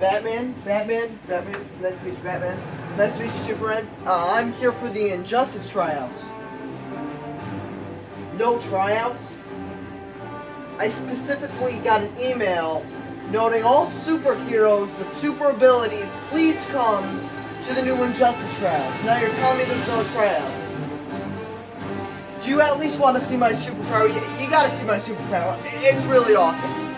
Batman, nice to meet you, Batman. Nice to meet you, Superman. I'm here for the Injustice tryouts. No tryouts? I specifically got an email noting all superheroes with super abilities, please come to the new Injustice tryouts. Now you're telling me there's no tryouts. Do you at least want to see my superpower? You gotta see my superpower. It's really awesome.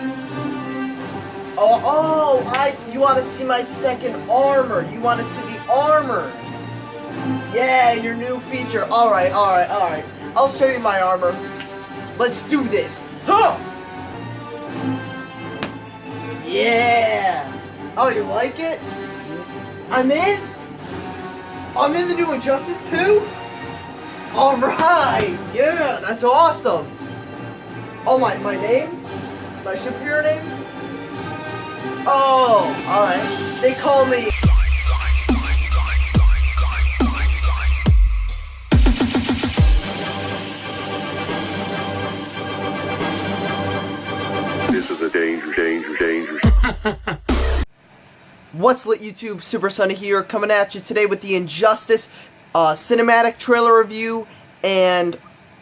You want to see my second armor. You want to see the armors. Yeah, your new feature. Alright. I'll show you my armor. Let's do this. Huh! Yeah! Oh, you like it? I'm in? I'm in the new Injustice too? Alright! Yeah, that's awesome! Oh, my name? My superhero name? Oh, alright. They call me... This is a danger. What's lit, YouTube? Super Sunny here, coming at you today with the Injustice cinematic trailer review and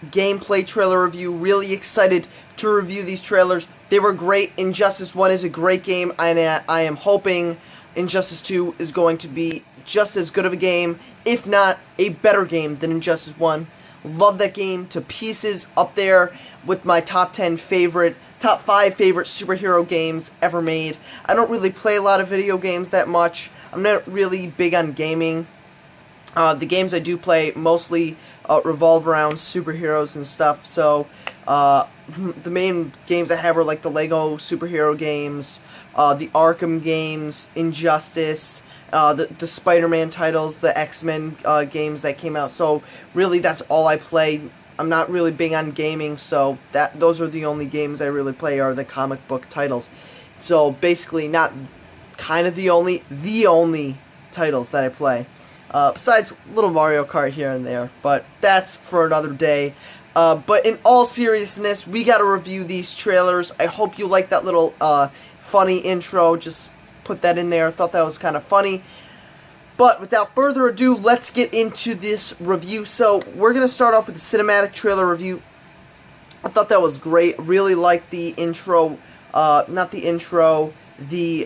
gameplay trailer review. Really excited to review these trailers. They were great. Injustice 1 is a great game, and I am hoping Injustice 2 is going to be just as good of a game, if not a better game than Injustice 1. Love that game to pieces, up there with my top 5 favorite superhero games ever made. I don't really play a lot of video games that much. I'm not really big on gaming. The games I do play mostly revolve around superheroes and stuff, so the main games I have are like the Lego superhero games, the Arkham games, Injustice, the Spider-Man titles, the X-Men games that came out. So really that's all I play. I'm not really big on gaming, so those are the only games I really play are the comic book titles. So basically not kind of the only titles that I play. Besides little Mario Kart here and there, but that's for another day. But in all seriousness, we gotta review these trailers. I hope you like that little funny intro. Just put that in there. I thought that was kind of funny. But without further ado, let's get into this review. So we're gonna start off with the cinematic trailer review. I thought that was great. Really liked the intro. The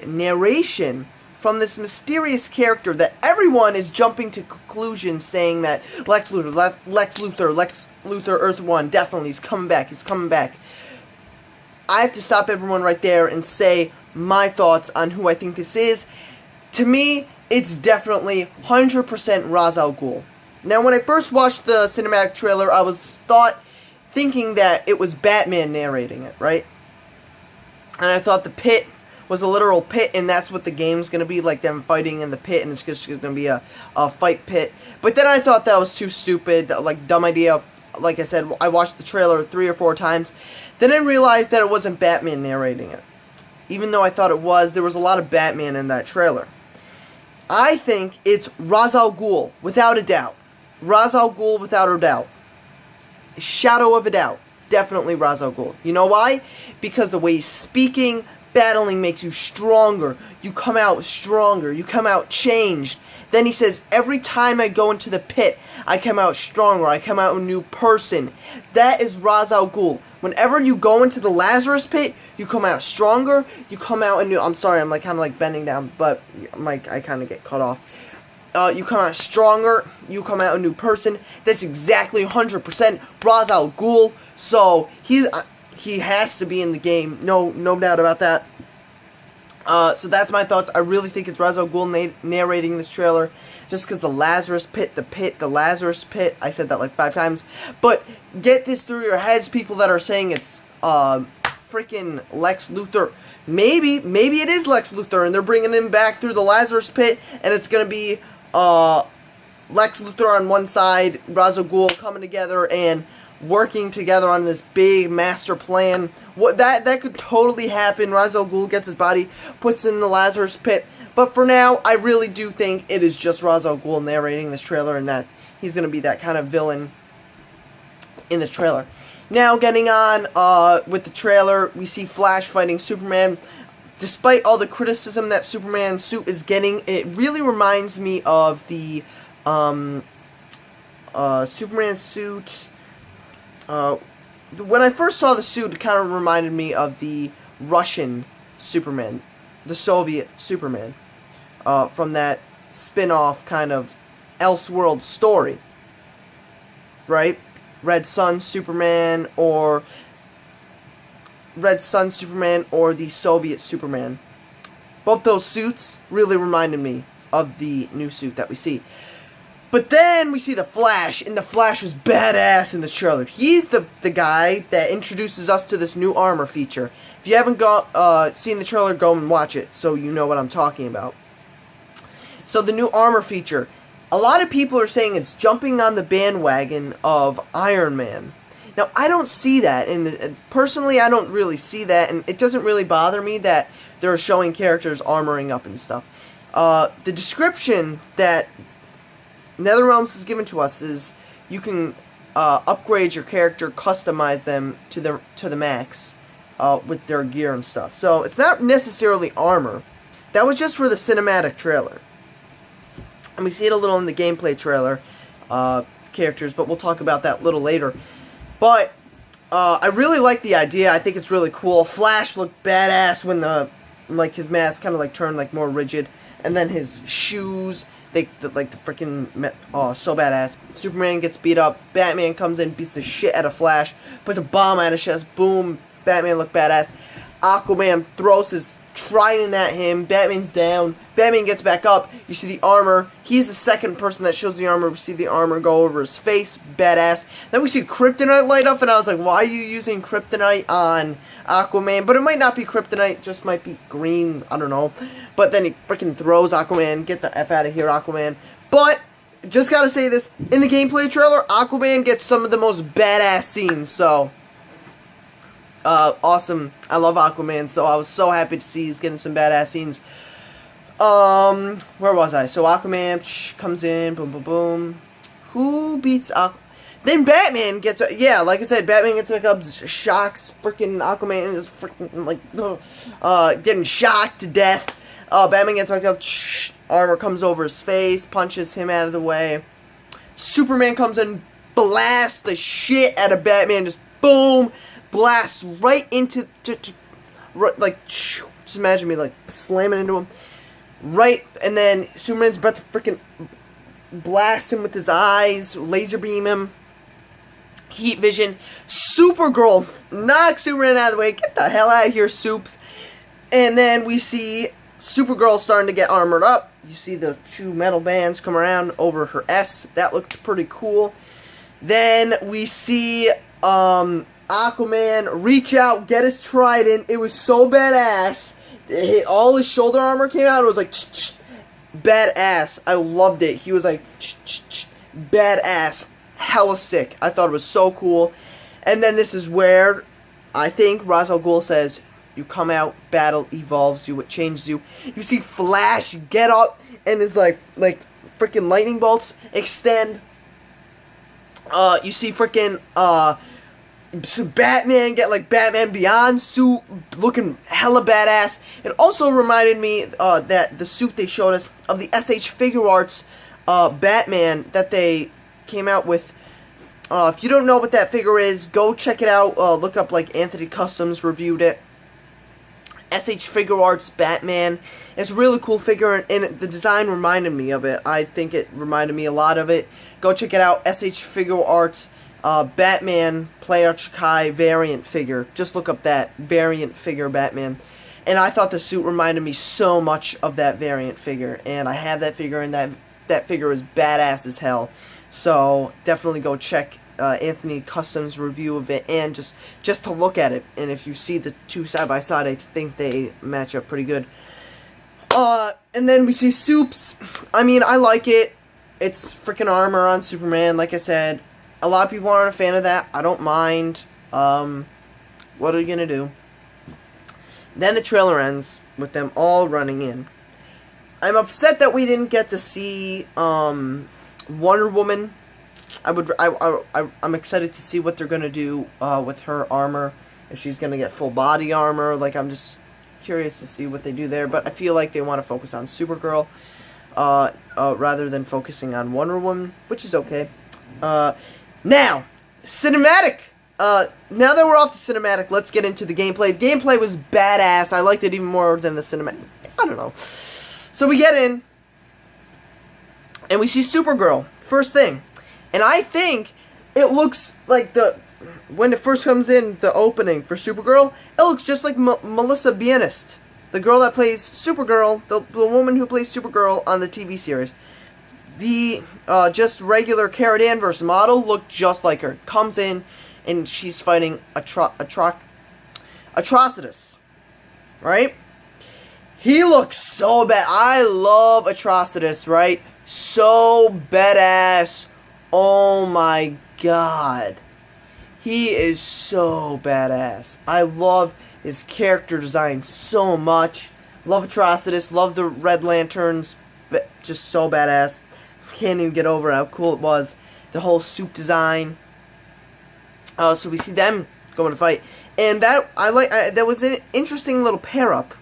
narration from this mysterious character that everyone is jumping to conclusions saying that Lex Luthor, Earth 1, definitely, he's coming back. I have to stop everyone right there and say my thoughts on who I think this is. To me, it's definitely 100% Ra's al Ghul. Now, when I first watched the cinematic trailer, I was thinking that it was Batman narrating it, right? And I thought the pit was a literal pit, and that's what the game's gonna be, like them fighting in the pit, and it's just gonna be a fight pit. But then I thought that was too stupid, like dumb idea. Like I said, I watched the trailer 3 or 4 times. Then I realized that it wasn't Batman narrating it. Even though I thought it was, there was a lot of Batman in that trailer. I think it's Ra's al Ghul, without a doubt. Ra's al Ghul, without a doubt. Shadow of a doubt. Definitely Ra's al Ghul. You know why? Because the way he's speaking, battling makes you stronger. You come out stronger. You come out changed. Then he says, every time I go into the pit, I come out stronger. I come out a new person. That is Ra's al Ghul. Whenever you go into the Lazarus pit, you come out stronger. You come out a new... I'm sorry, I'm like kind of like bending down, but I kind of get cut off. You come out stronger. You come out a new person. That's exactly 100% Ra's al Ghul. So he has to be in the game. No doubt about that. So that's my thoughts. I really think it's Ra's al Ghul narrating this trailer. Just because the Lazarus pit, the Lazarus pit. I said that like 5 times. But get this through your heads, people that are saying it's freaking Lex Luthor. Maybe it is Lex Luthor, and they're bringing him back through the Lazarus pit, and it's going to be Lex Luthor on one side, Ra's al Ghul coming together and working together on this big master plan. That could totally happen. Ra's al Ghul gets his body, puts in the Lazarus pit. But for now, I really do think it is just Ra's al Ghul narrating this trailer, and that he's going to be that kind of villain in this trailer. Now, getting on with the trailer, we see Flash fighting Superman. despite all the criticism that Superman's suit is getting, it really reminds me of the Superman suit. When I first saw the suit, it kind of reminded me of the Russian Superman, the Soviet Superman, from that spin-off kind of Elseworld story, right? Red Sun Superman or the Soviet Superman. Both those suits really reminded me of the new suit that we see. But then we see the Flash, and the Flash was badass in the trailer. He's the guy that introduces us to this new armor feature. If you haven't seen the trailer, go and watch it so you know what I'm talking about. So the new armor feature, a lot of people are saying it's jumping on the bandwagon of Iron Man. Now, I don't see that, and personally, I don't really see that, and it doesn't really bother me that they're showing characters armoring up and stuff. The description that NetherRealms has given to us is you can upgrade your character, customize them to the max with their gear and stuff. So it's not necessarily armor. That was just for the cinematic trailer, and we see it a little in the gameplay trailer characters, but we'll talk about that a little later. But I really like the idea. I think it's really cool. Flash looked badass when his mask kind of like turned like more rigid, and then his shoes. The freaking, so badass. Superman gets beat up. Batman comes in, beats the shit out of Flash, puts a bomb out of his chest. Boom. Batman looked badass. Aquaman throws his trident at him. Batman's down. Batman gets back up. You see the armor. He's the second person that shows the armor. We see the armor go over his face. Badass. Then we see Kryptonite light up, and I was like, why are you using Kryptonite on Aquaman? But it might not be Kryptonite, just might be green, I don't know. But then he freaking throws Aquaman, get the F out of here, Aquaman. But, just gotta say this, in the gameplay trailer, Aquaman gets some of the most badass scenes, so awesome. I love Aquaman, so I was so happy to see he's getting some badass scenes. Where was I? So Aquaman comes in, boom, boom, boom. Who beats Aquaman? Then Batman gets, like I said, Batman gets back up, shocks freaking Aquaman, is freaking, like, getting shocked to death. Batman gets back up, armor comes over his face, punches him out of the way. Superman comes in, blasts the shit out of Batman, just boom, blasts right into, just imagine me, like, slamming into him. Right, and then Superman's about to freaking blast him with his eyes, laser beam him. Heat vision. Supergirl knocks Superman out of the way. Get the hell out of here, Supes. And then we see Supergirl starting to get armored up. You see the two metal bands come around over her S. That looked pretty cool. Then we see Aquaman reach out, get his trident. It was so badass. All his shoulder armor came out. It was like badass. I loved it. He was like badass. Hella sick. I thought it was so cool. And then this is where I think Ra's al Ghul says, you come out, battle evolves you, it changes you. You see Flash get up and is like freaking lightning bolts extend. You see freaking Batman get like Batman Beyond suit looking hella badass. It also reminded me that the suit they showed us of the SH Figure Arts Batman that they came out with. If you don't know what that figure is, go check it out. Look up, like, Anthony Customs reviewed it. SH Figure Arts Batman. It's a really cool figure, and the design reminded me of it. I think it reminded me a lot of it. Go check it out. SH Figure Arts Batman Player Chikai variant figure. Just look up that. Variant figure Batman. And I thought the suit reminded me so much of that variant figure. And I have that figure, and that figure is badass as hell. So definitely go check Anthony Customs' review of it, and just to look at it. And if you see the two side by side, I think they match up pretty good. And then we see Supes. I mean, I like it. It's freaking armor on Superman. Like I said, a lot of people aren't a fan of that. I don't mind. What are you gonna do? Then the trailer ends with them all running in. I'm upset that we didn't get to see Wonder Woman. I'm excited to see what they're gonna do with her armor. If she's gonna get full body armor, like, I'm just curious to see what they do there, but I feel like they want to focus on Supergirl rather than focusing on Wonder Woman, which is okay. Now, cinematic! Now that we're off the cinematic, let's get into the gameplay. The gameplay was badass. I liked it even more than the cinematic. I don't know. So we get in, and we see Supergirl, first thing. And I think it looks like when it first comes in, the opening for Supergirl, it looks just like Melissa Benoist, the girl that plays Supergirl, the woman who plays Supergirl on the TV series. The just regular Kara Danvers model looked just like her. Comes in, and she's fighting Atrocitus, right? He looks so bad. I love Atrocitus, right? So badass. Oh my god. He is so badass. I love his character design so much. Love Atrocitus. Love the Red Lanterns. Just so badass. Can't even get over how cool it was. The whole suit design. So we see them going to fight. And that was an interesting little pair-up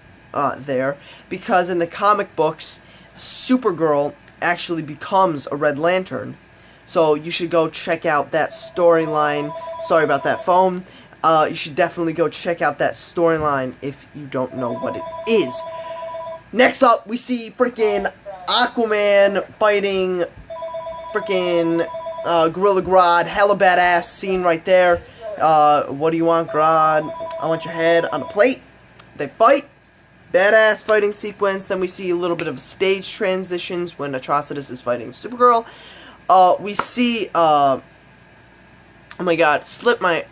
there. Because in the comic books, Supergirl actually becomes a Red Lantern. So you should go check out that storyline. Sorry about that phone. You should definitely go check out that storyline if you don't know what it is. Next up, we see freaking Aquaman fighting freaking Gorilla Grodd. Hella badass scene right there. What do you want, Grodd? I want your head on a plate. They fight. Badass fighting sequence. Then we see a little bit of stage transitions when Atrocitus is fighting Supergirl. We see, oh my god, slip my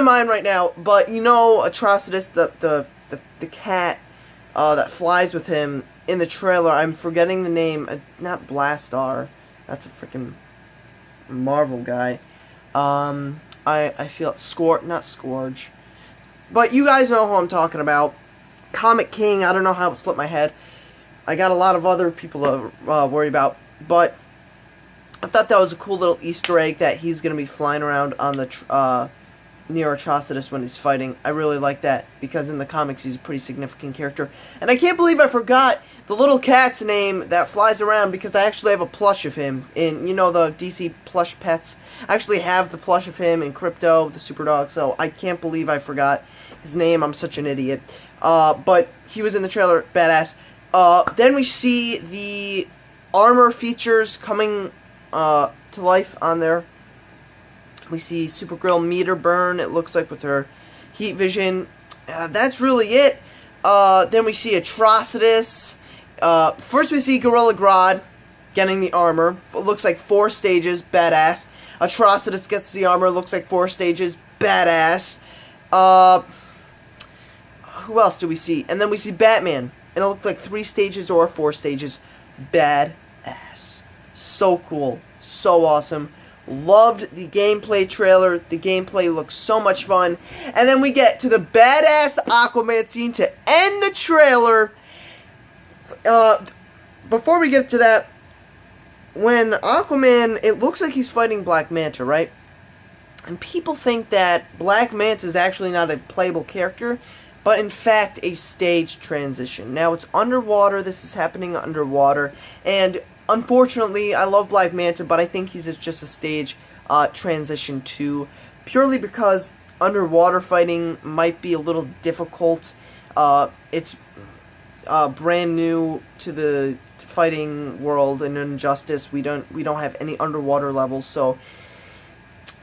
mind right now, but you know Atrocitus, the cat, that flies with him in the trailer, I'm forgetting the name, not Blastar, that's a freaking Marvel guy, I feel, not Scourge, but you guys know who I'm talking about. Comic King, I don't know how it slipped my head. I got a lot of other people to worry about, but I thought that was a cool little Easter egg that he's going to be flying around on the near Atrocitus when he's fighting. I really like that because in the comics he's a pretty significant character. And I can't believe I forgot the little cat's name that flies around because I actually have a plush of him in, you know, the DC plush pets. I actually have the plush of him in Crypto, the super dog, so I can't believe I forgot his name. I'm such an idiot. But he was in the trailer, badass. Then we see the armor features coming to life on there. We see Supergirl meter burn, it looks like, with her heat vision. That's really it. Then we see Atrocitus. First we see Gorilla Grodd getting the armor. It looks like 4 stages, badass. Atrocitus gets the armor, looks like 4 stages, badass. Who else do we see? And then we see Batman. And it looked like 3 stages or 4 stages. Badass. So cool. So awesome. Loved the gameplay trailer. The gameplay looks so much fun. And then we get to the badass Aquaman scene to end the trailer. Before we get to that, when Aquaman, it looks like he's fighting Black Manta, right? And people think that Black Manta is actually not a playable character, but in fact a stage transition. Now it's underwater, this is happening underwater, and unfortunately I love Black Manta, but I think he's just a stage transition too, purely because underwater fighting might be a little difficult. It's brand new to the fighting world in Injustice. We don't have any underwater levels, so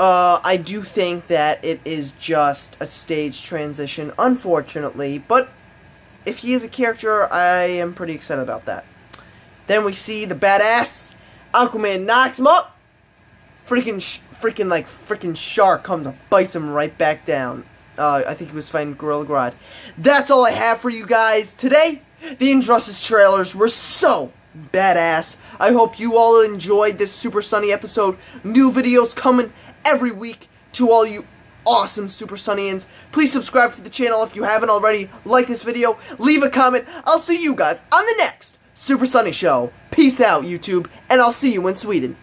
I do think that it is just a stage transition, unfortunately, but if he is a character, I am pretty excited about that. Then we see the badass Aquaman knocks him up. Freaking shark comes and bites him right back down. I think he was fighting Gorilla Grodd. That's all I have for you guys today. The Injustice trailers were so badass. I hope you all enjoyed this Super Sunny episode. New videos coming every week to all you awesome Super Sunnians. Please subscribe to the channel if you haven't already. Like this video. Leave a comment. I'll see you guys on the next Super Sunny Show. Peace out, YouTube, and I'll see you in Sweden.